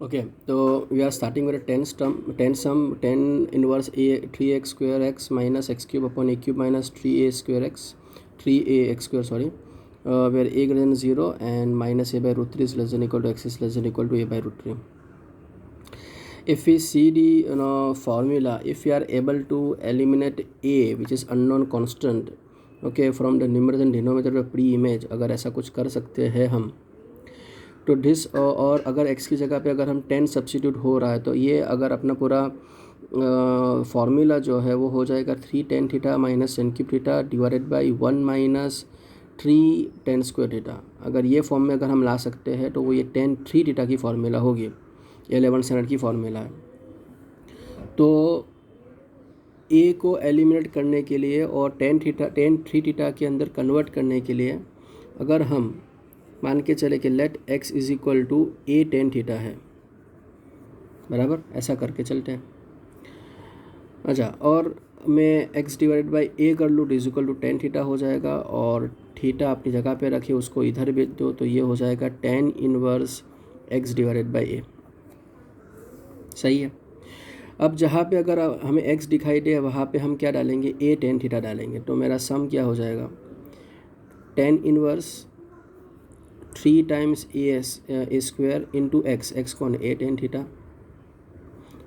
Okay, so we are starting with a 10 sum 10 inverse a 3x square x minus x cube upon a cube minus 3a square x 3ax square, sorry, where a greater than 0 and minus a by root 3 is less than equal to x is less than equal to a by root 3. If we see the formula, if we are able to eliminate a which is unknown constant, okay, from the numerator and denominator of pre-image, अगर ऐसा कुछ कर सकते हैं हम, तो this और अगर x की जगह पे अगर हम 10 सब्सिट्यूट हो रहा है तो ये अगर अपना पूरा फार्मूला जो है वो हो जाएगा 3 tan theta minus ten cube theta divided by 1 minus 3 tan square theta. अगर ये फॉर्म में अगर हम ला सकते हैं तो वो ये tan 3 थीटा की फार्मूला होगी, 11 स्टैंडर्ड की फार्मूला है. तो a को एलिमिनेट करने के लिए और tan 3 थीटा के अंदर कन्वर्ट करने के लिए अगर हम मान के चले कि let x is equal to a tan theta है, बराबर, ऐसा करके चलते हैं. अच्छा, और मैं x डिवाइडेड बाई a कर लूँ तो is equal to tan theta हो जाएगा, और थीटा अपनी जगह पे रखे उसको इधर भेज दो तो ये हो जाएगा tan inverse x divided by a. सही है. अब जहाँ पे अगर हमें x दिखाई दे वहाँ पे हम क्या डालेंगे, a tan थीटा डालेंगे. तो मेरा सम क्या हो जाएगा, tan inverse 3 times a square into x कौन a tan theta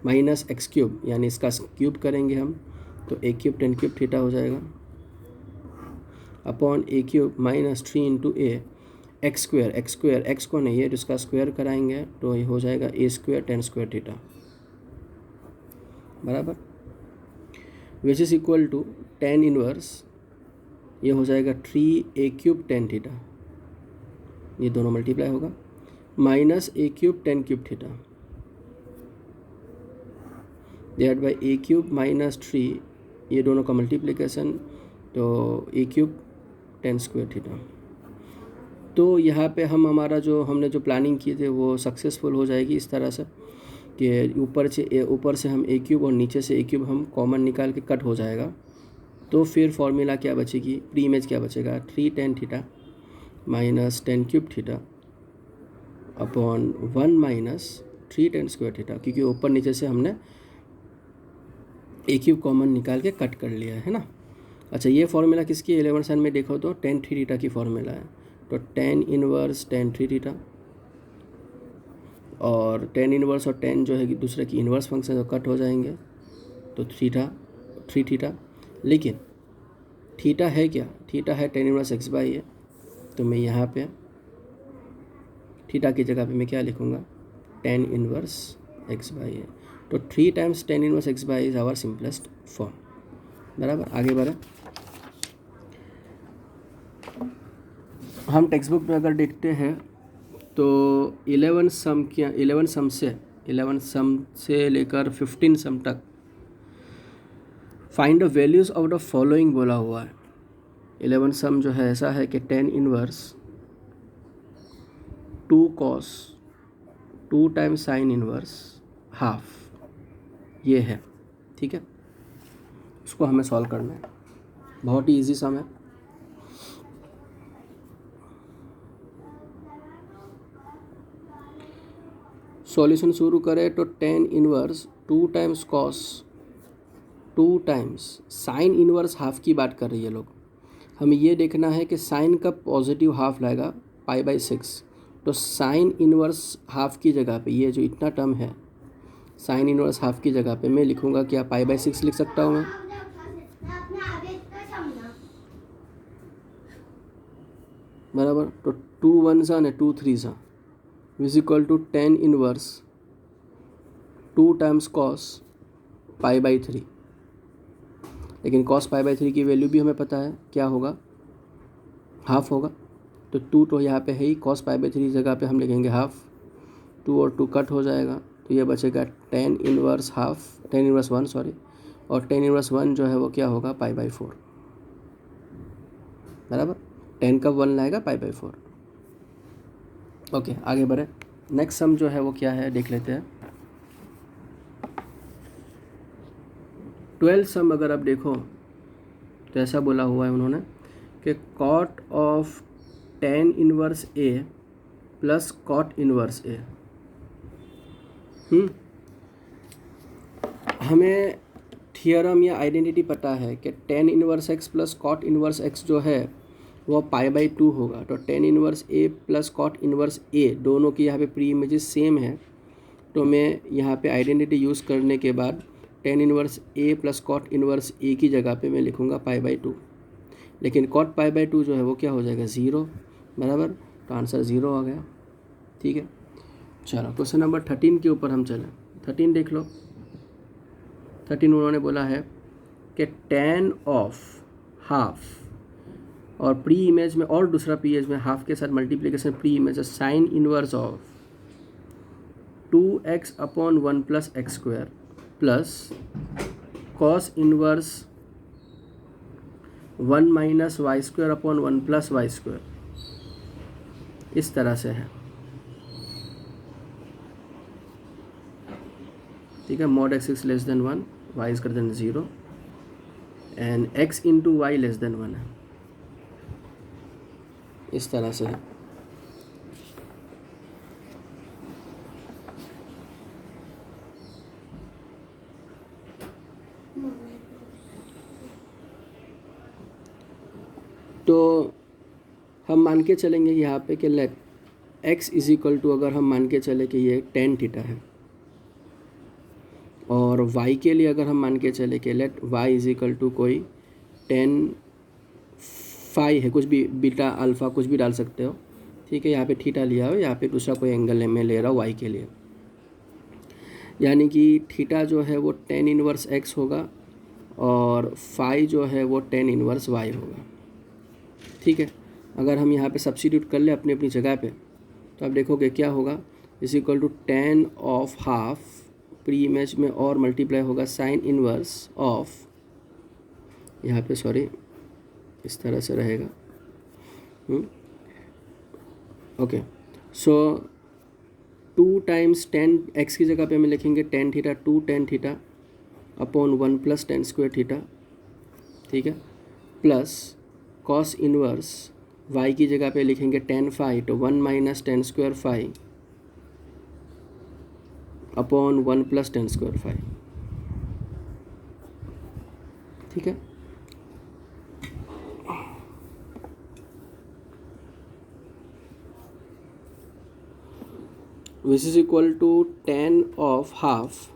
minus x cube, यानी इसका क्यूब करेंगे हम तो a cube tan cube theta हो जाएगा upon a cube minus 3 into a x square x कौन है ये, तो इसका स्क्वायर कराएंगे तो ये हो जाएगा a square tan square theta, बराबर, which is equal to tan inverse ये हो जाएगा 3 ए क्यूब टेन थीटा, ये दोनों मल्टीप्लाई होगा, minus A cube tan cube theta divide by A cube minus 3, ये दोनों का मल्टीप्लिकेशन तो a cube ten square theta. तो यहाँ पे हम हमारा जो हमने जो प्लानिंग किए थे वो सक्सेसफुल हो जाएगी इस तरह से कि ऊपर से हम ए क्यूब और नीचे से ए क्यूब हम कॉमन निकाल के कट हो जाएगा. तो फिर फॉर्मूला क्या बचेगी, प्री इमेज क्या बचेगा, 3 tan theta minus ten cube theta upon 1 minus 3 tan square theta, क्योंकि ऊपर नीचे से हमने ए क्यूब कॉमन निकाल के कट कर लिया है ना. अच्छा, ये फॉर्मूला किसकी, 11 सन में देखो तो tan 3 थीटा की फॉर्मूला है. तो tan इनवर्स tan 3 थीटा, और tan इनवर्स और tan जो है कि दूसरे की इनवर्स फंक्शन तो कट हो जाएंगे तो 3 थीटा. लेकिन थीटा है क्या, थीटा है tan inverse x by a. तो मैं यहाँ पे थीटा की जगह पे मैं क्या लिखूँगा, tan inverse x by a. तो 3 times tan inverse x by is our simplest form, बराबर. आगे बढ़े, हम टेक्स्ट बुक में अगर देखते हैं तो 11 सम से लेकर 15 सम तक find the values of the following बोला हुआ है. 11 सम जो है ऐसा है कि tan inverse 2 cos 2 times sine inverse half, ये है, ठीक है. इसको हमें सॉल्व करना है, बहुत ही इजी सम है. सॉल्यूशन शुरू करें तो tan inverse 2 times cos 2 times sine inverse half की बात कर रही है लोग. हमें ये देखना है कि साइन का पॉजिटिव हाफ लाएगा π/6. तो साइन इनवर्स हाफ की जगह पे ये जो इतना टर्म है साइन इनवर्स हाफ की जगह पे मैं लिखूँगा क्या, π/6 लिख सकता हूँ मैं, बराबर. तो 2 1 सा 2 3 सा is equal to tan inverse 2 times cos π/3. लेकिन cos π/3 की वैल्यू भी हमें पता है क्या होगा, हाफ होगा. तो 2 तो यहाँ पे है ही, cos π/3 की जगह पे हम लिखेंगे हाफ, 2 और 2 कट हो जाएगा तो ये बचेगा tan इनवर्स 1 सॉरी, और tan इनवर्स 1 जो है वो क्या होगा, π/4, बराबर. tan का 1 लाएगा π/4. ओके, आगे बढ़े. नेक्स्ट सम जो है वो क्या है देख लेते हैं. 12 सम अगर आप देखो तो ऐसा बोला हुआ है उन्होंने कि cot of tan inverse a plus cot inverse a. हमें थियरम या आइडेंटिटी पता है कि tan inverse x plus cot inverse x जो है वो π/2 होगा। तो tan inverse a plus cot inverse a दोनों की यहाँ पे प्री इमेजेस सेम है, तो मैं यहाँ पे आइडेंटिटी यूज़ करने के बाद ten inverse a plus cot inverse ए की जगह पे मैं लिखूँगा π/2। लेकिन कॉट π/2 जो है वो क्या हो जाएगा 0, बराबर। तो आंसर 0 आ गया। ठीक है, चलो क्वेश्चन नंबर 13 के ऊपर हम चलें। 13 देख लो। 13 उन्होंने बोला है कि tan ऑफ हाफ, और प्री इमेज में और दूसरा प्री इमेज में हाफ के साथ मल्टीप्लिकेशन प्री इमेज है sine inverse of 2x/1 plus x square plus cos inverse 1 minus y square upon 1 plus y square, इस तरह से है। ठीक है, mod x is less than 1, y is greater than 0 and x into y less than 1 है, इस तरह से है। तो हम मान के चलेंगे यहाँ पे कि let x is equal to, अगर हम मान के चले कि ये tan थीटा है, और y के लिए अगर हम मान के चले कि let y is equal to कोई tan फाई है, कुछ भी बीटा अल्फ़ा कुछ भी डाल सकते हो। ठीक है, यहाँ पे थीटा लिया हो, यहाँ पे दूसरा कोई एंगल मैं ले रहा हूँ y के लिए, यानी कि थीटा जो है वो tan इनवर्स x होगा और फाई जो है वो tan इनवर्स y होगा। ठीक है, अगर हम यहाँ पे सब्स्टिट्यूट कर ले अपनी अपनी जगह पे, तो आप देखोगे क्या होगा, is equal to tan of half pre image में और मल्टीप्लाई होगा साइन इनवर्स ऑफ, यहाँ पे सॉरी इस तरह से रहेगा। ओके, सो 2 टाइम्स tan x की जगह पे हम लिखेंगे tan theta 2 tan theta upon 1 plus tan square theta. ठीक है, प्लस कॉस इनवर्स y की जगह पे लिखेंगे tan फाई, तो 1 minus tan square phi upon 1 plus tan square phi. ठीक है, which is equal to tan of half.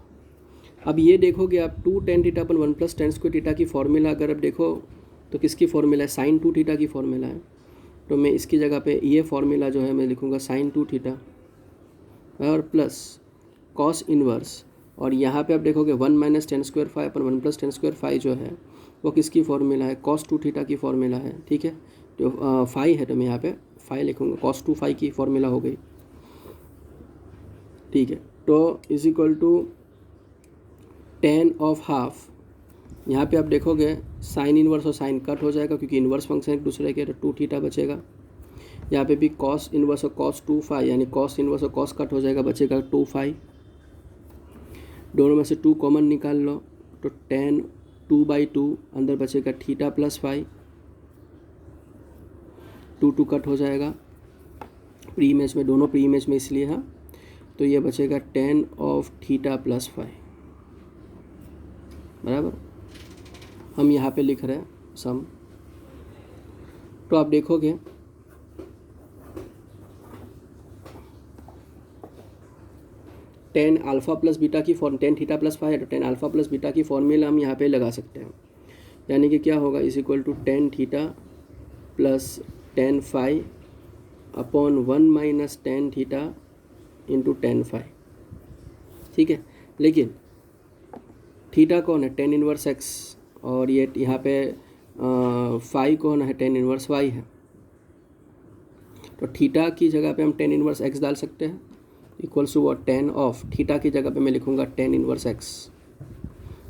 अब ये देखोगे आप 2 tan theta upon 1 plus tan square theta की फॉर्मूला अगर अब देखो तो किसकी फॉर्मूला है, साइन 2 थीटा की फॉर्मूला है। तो मैं इसकी जगह पे ये फॉर्मूला जो है मैं लिखूँगा साइन 2 थीटा और प्लस कॉस इनवर्स, और यहाँ पे आप देखोगे 1 माइनस tan स्क्वायर फाई अपन 1 प्लस tan स्क्वायर फाई जो है वो किसकी फॉर्मूला है, cos 2 थीटा की फॉर्मूला है। ठीक है, तो फाई है तो मैं यहाँ पे फाई लिखूँगा, cos 2 फाई की फॉर्मूला हो गई। ठीक है, तो is equal to tan of half, यहाँ पे आप देखोगे साइन इनवर्स और साइन कट हो जाएगा क्योंकि इनवर्स फंक्शन एक दूसरे के, तो 2 थीटा बचेगा। यहाँ पे भी कॉस इनवर्स और cos 2 फाई, यानी कॉस इनवर्स और कॉस कट हो जाएगा, बचेगा 2 फाई। दोनों में से 2 कॉमन निकाल लो, तो tan 2/2 अंदर बचेगा थीटा प्लस फाई, 2 कट हो जाएगा प्री इमेज में, दोनों प्री इमेज में इसलिए है। तो ये बचेगा tan of theta plus phi, बराबर। हम यहाँ पे लिख रहे हैं सम, तो आप देखोगे tan अल्फ़ा प्लस बीटा की form tan theta plus phi है, तो tan अल्फ़ा प्लस बीटा की फॉर्मूला हम यहाँ पे लगा सकते हैं, यानी कि क्या होगा, is equal to tan theta plus tan phi upon 1 minus tan theta into tan phi. ठीक है, लेकिन थीटा कौन है, tan इनवर्स x, और ये यहाँ पे फाई कौन है, tan इनवर्स y है। तो थीटा की जगह पे हम tan इनवर्स x डाल सकते हैं, equals to what, tan of theta की जगह पे मैं लिखूँगा tan inverse x,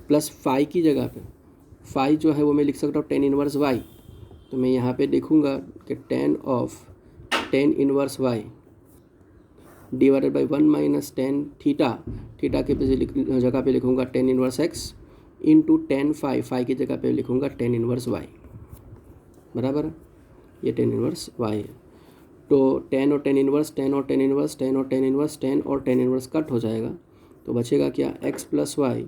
plus phi की जगह पे फाई जो है वो मैं लिख सकता हूँ tan इनवर्स y। तो मैं यहाँ पे लिखूँगा कि tan of tan inverse y divided by 1 minus tan theta, theta के जगह पे लिखूँगा tan inverse x into tan phi, phi की जगह पे लिखूँगा tan इनवर्स y, बराबर है। ये tan इनवर्स y है, तो tan और tan इनवर्स, tan और tan इनवर्स, tan और tan इनवर्स, tan और tan इनवर्स कट हो जाएगा, तो बचेगा क्या, x plus y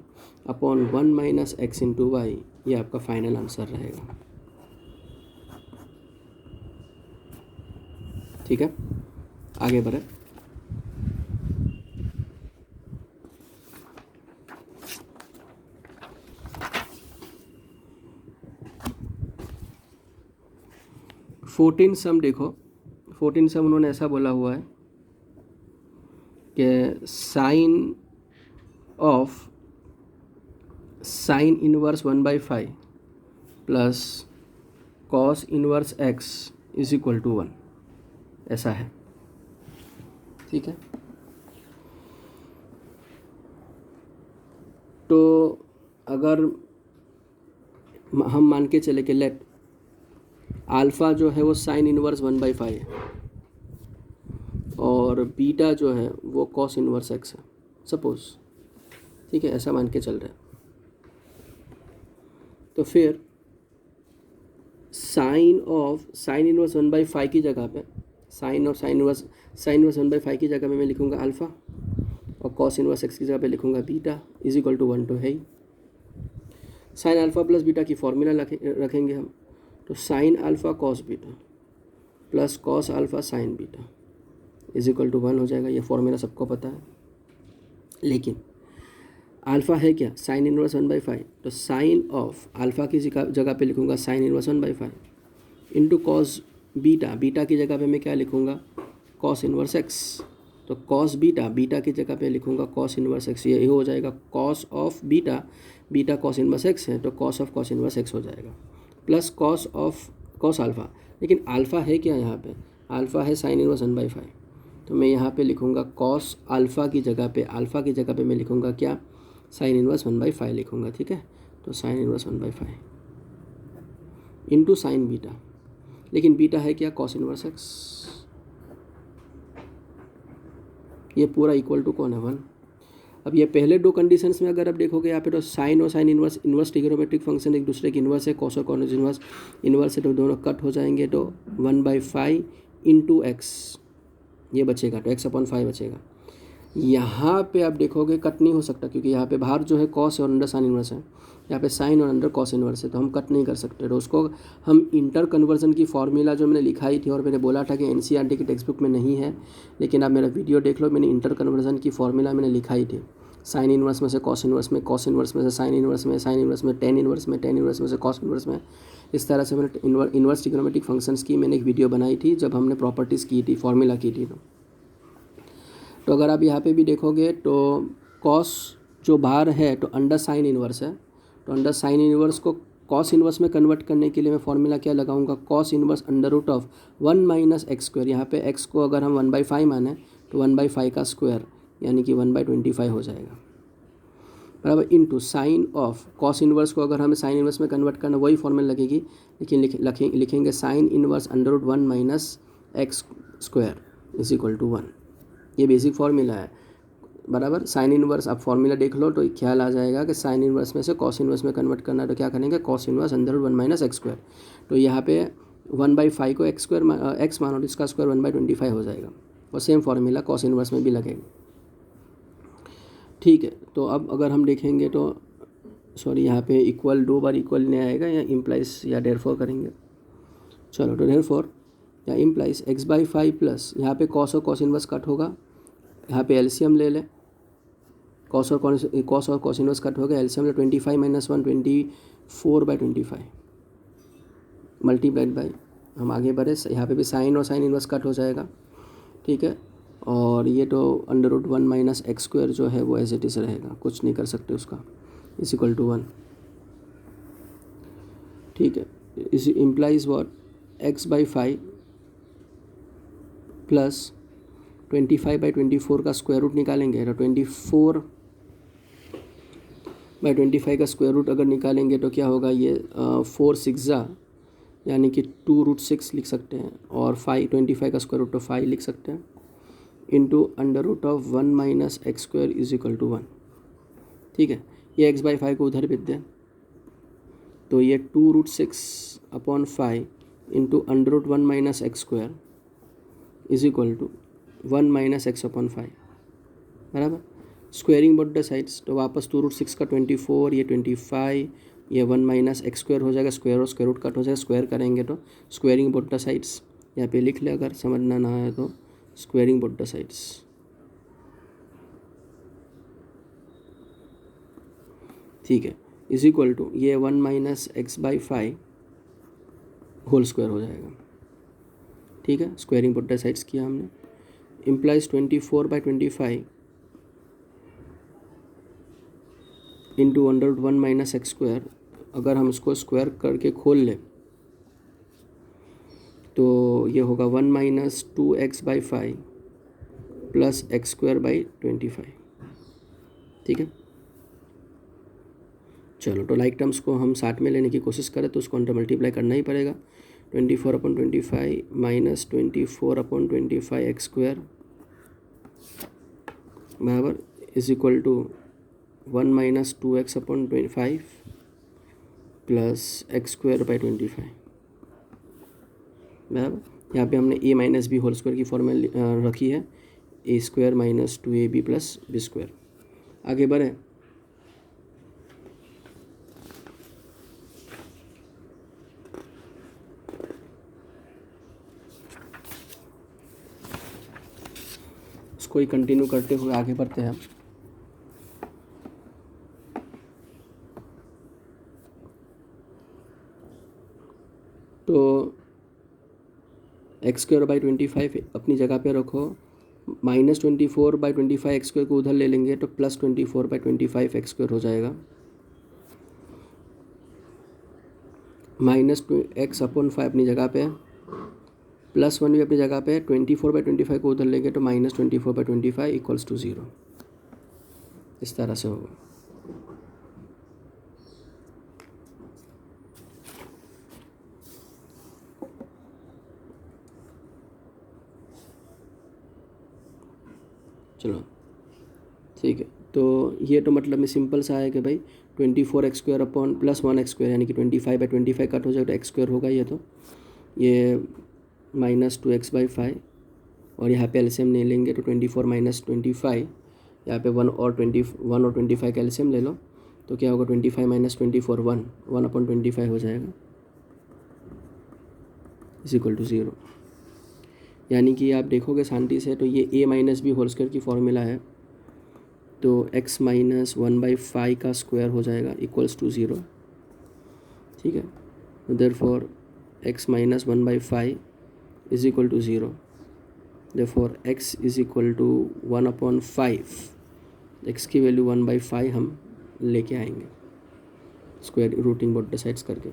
upon 1 minus x into y, ये आपका फाइनल आंसर रहेगा। ठीक है, आगे बढ़े। फोर्टीन सम देखो, 14 सम उन्होंने ऐसा बोला हुआ है कि sine of sine inverse 1/5 plus cos inverse x is equal to 1, ऐसा है। ठीक है, तो अगर हम मान के चले कि लेट अल्फ़ा जो है वो साइन इनवर्स 1/5 है और बीटा जो है वो कॉस इनवर्स एक्स है, सपोज। ठीक है, ऐसा मान के चल रहे हैं। तो फिर साइन इनवर्स 1/5 की जगह पे साइन इनवर्स 1/5 की जगह में मैं लिखूँगा अल्फ़ा और कॉस इनवर्स एक्स की जगह पे लिखूँगा बीटा इज इक्वल टू 1 तो है ही। साइन अल्फ़ा प्लस बीटा की फॉर्मूला रखेंगे हम, तो sine alpha cos beta plus cos alpha sine beta is equal to 1 हो जाएगा। ये फॉर्मूला सबको पता है। लेकिन अल्फ़ा है क्या, साइन इनवर्स 1/5, तो साइन ऑफ अल्फ़ा की जगह पे लिखूँगा sign inverse 1/5 into cos beta की जगह पे मैं क्या लिखूँगा, कॉस इनवर्स एक्स। तो कॉस बीटा की जगह पे लिखूँगा कॉस इनवर्स एक्स, ये हो जाएगा cos of beta cos inverse x है तो cos of cos inverse x हो जाएगा, plus cos of cos alpha. लेकिन अल्फ़ा है क्या यहाँ पे, अल्फ़ा है साइन इनवर्स 1/5, तो मैं यहाँ पे लिखूँगा कॉस अल्फ़ा की जगह पे मैं लिखूँगा क्या, साइन इनवर्स 1/5 लिखूँगा। ठीक है, तो sign inverse 1/5 into sine beta, लेकिन बीटा है क्या, कॉस इनवर्स एक्स। ये पूरा इक्वल टू कौन है, 1। अब ये पहले दो कंडीशंस में अगर आप देखोगे यहाँ पे, तो साइन और साइन इनवर्स ट्रिग्नोमेट्रिक फंक्शन एक दूसरे की इन्वर्स है, कॉस और कॉस इन्वर्स है, तो दोनों कट हो जाएंगे, तो 1/5 इंटू एक्स ये बचेगा, तो x/5 बचेगा। यहाँ पे आप देखोगे कट नहीं हो सकता, क्योंकि यहाँ पे बाहर जो है कॉस और अंडर साइन इनवर्स है, यहाँ पे साइन और अंडर कॉस इनवर्स है, तो हम कट नहीं कर सकते। तो उसको हम इंटर कन्वर्जन की फॉर्मूला जो मैंने लिखाई थी और मैंने बोला था कि एनसीईआरटी की टेक्स्ट बुक में नहीं है, लेकिन आप मेरा वीडियो देख लो, मैंने इंटर कन्वर्जन की फॉर्मूला मैंने लिखाई थी। साइन इनवर्स में से कॉस इनवर्स में, कॉस इनवर्स में से साइन इनवर्स में, साइन इनवर्स में टेन इनवर्स में, टेन इनवर्स में से कॉस इनवर्स में। इस तरह से मैंने इनवर्स ट्रिग्नोमेट्रिक फंक्शंस की मैंने एक वीडियो बनाई थी जब हमने प्रॉपर्टीज़ की थी, फॉर्मूला की थी। तो अगर आप यहाँ पे भी देखोगे तो कॉस जो बाहर है तो अंडर साइन इनवर्स है, तो अंडर साइन इनवर्स को कॉस इनवर्स में कन्वर्ट करने के लिए मैं फॉर्मूला क्या लगाऊंगा, cos inverse under root of 1 minus x square. यहाँ पे एक्स को अगर हम 1/5 माने तो 1/5 का स्क्वायर यानी कि 1/25 हो जाएगा, बराबर, into sine of cos inverse को अगर हमें साइन इनवर्स में कन्वर्ट करना वही फॉर्मूला लगेगी, लेकिन लिखेंगे sine inverse under root 1 minus x square is equal to 1। ये बेसिक फॉर्मूला है, बराबर। साइन इनवर्स आप फॉर्मूला देख लो तो ख्याल आ जाएगा कि साइन इनवर्स में से कॉस इनवर्स में कन्वर्ट करना है, तो क्या करेंगे, cos inverse under root 1 minus x square. तो यहाँ पे 1/5 को एक्स मानो, इसका स्क्वायर 1/25 हो जाएगा, और सेम फॉर्मूला कॉस इनवर्स में भी लगेगा। ठीक है, तो अब अगर हम देखेंगे तो सॉरी यहाँ पे इक्वल 2 बार इक्वल नहीं आएगा, या इम्प्लाइज या देयरफॉर करेंगे। चलो, तो देयरफॉर या इम्प्लाइज x/5 प्लस यहाँ पे कॉस और कॉस इनवर्स कट होगा, यहाँ पे एलसीएम ले लें, कॉस और कॉस इनवर्स कट हो गया, एलसीएम ले 25 माइनस 1 24/25 मल्टीप्लाइड बाई, हम आगे बढ़े, यहाँ पे भी साइन और साइन इनवर्स कट हो जाएगा। ठीक है, और ये तो under root 1 minus x square जो है वो एज इट इज़ रहेगा, कुछ नहीं कर सकते उसका, इज इक्वल टू 1। ठीक है, इस इम्प्लाइज वॉट, x/5 प्लस 25/24 का स्क्वायर रूट निकालेंगे, तो 24/25 का स्क्वायर रूट अगर निकालेंगे तो क्या होगा, ये 4 6 यानी कि 2√6 लिख सकते हैं, और 25 का स्क्वायर रूट तो 5 लिख सकते हैं, into under root of 1 minus x square is equal to 1। ठीक है, ये x/5 को उधर भेज दें, तो ये 2√6/5 into under root 1 minus x square is equal to 1 minus x/5, बराबर। स्क्वेयरिंग बोथ द साइड्स, तो वापस 2√6 का 24, ये 25, ये 1 माइनस एक्स स्क्वायर हो जाएगा, स्क्वायर और स्क्वायर रूट कट हो जाएगा, स्क्वायर करेंगे तो स्क्वेयरिंग बोथ द साइड्स, यहाँ पे लिख ले अगर समझना ना आए तो, स्क्वेयरिंग बोथ द साइड्स, ठीक है, इज इक्वल टू ये 1 minus x by 5 whole square हो जाएगा, ठीक है, स्क्वेयरिंग बोथ द साइड्स किया हमने, implies 24/25 into √1 minus x square, अगर हम इसको स्क्वायर करके खोल लें तो ये होगा 1 minus 2x/5 plus x square by 25, ठीक है। चलो तो लाइक टर्म्स को हम साथ में लेने की कोशिश करें तो उसको अंडर मल्टीप्लाई करना ही पड़ेगा, 24/25 माइनस 24/25 एक्स स्क्वायर बराबर is equal to 1 minus 2x/25 plus x square by 25 बराबर, यहाँ पे हमने a minus b whole square की फॉर्मूला रखी है, a square minus 2ab plus b square. आगे बढ़े, इसको ही कंटिन्यू करते हुए आगे बढ़ते हैं। तो एक्स स्क्वायर बाई 25 अपनी जगह पे रखो, माइनस 24/25 एक्स स्क्वायर को उधर ले लेंगे तो प्लस 24/25 एक्स स्क्वायर हो जाएगा, माइनस एक्स अपॉन 5 अपनी जगह पे, प्लस 1 भी अपनी जगह पे, 24/25 को उधर लेंगे तो माइनस 24/25 इक्वल्स टू 0, इस तरह से होगा। चलो ठीक है, तो ये तो मतलब में सिंपल सा है कि भाई 24 x square upon plus 1 x square यानी कि 25/25 कट हो जाएगा तो एक्स स्क्वायर होगा, ये तो ये माइनस 2x/5 और यहाँ पे एलसीएम नहीं लेंगे तो 24 माइनस 25, यहाँ पे 1 और 25 का एलसीएम ले लो तो क्या होगा 25 माइनस 24 1/25 हो जाएगा इज इक्वल टू 0, यानी कि आप देखोगे शांति से तो ये a minus b whole square की फॉर्मूला है, तो x माइनस 1/5 का स्क्वायर हो जाएगा इक्वल्स टू 0, ठीक है, therefore x minus 1/5 is equal to 0, therefore x is equal to 1/5, x की वैल्यू 1/5 हम लेके आएंगे square rooting both the sides करके।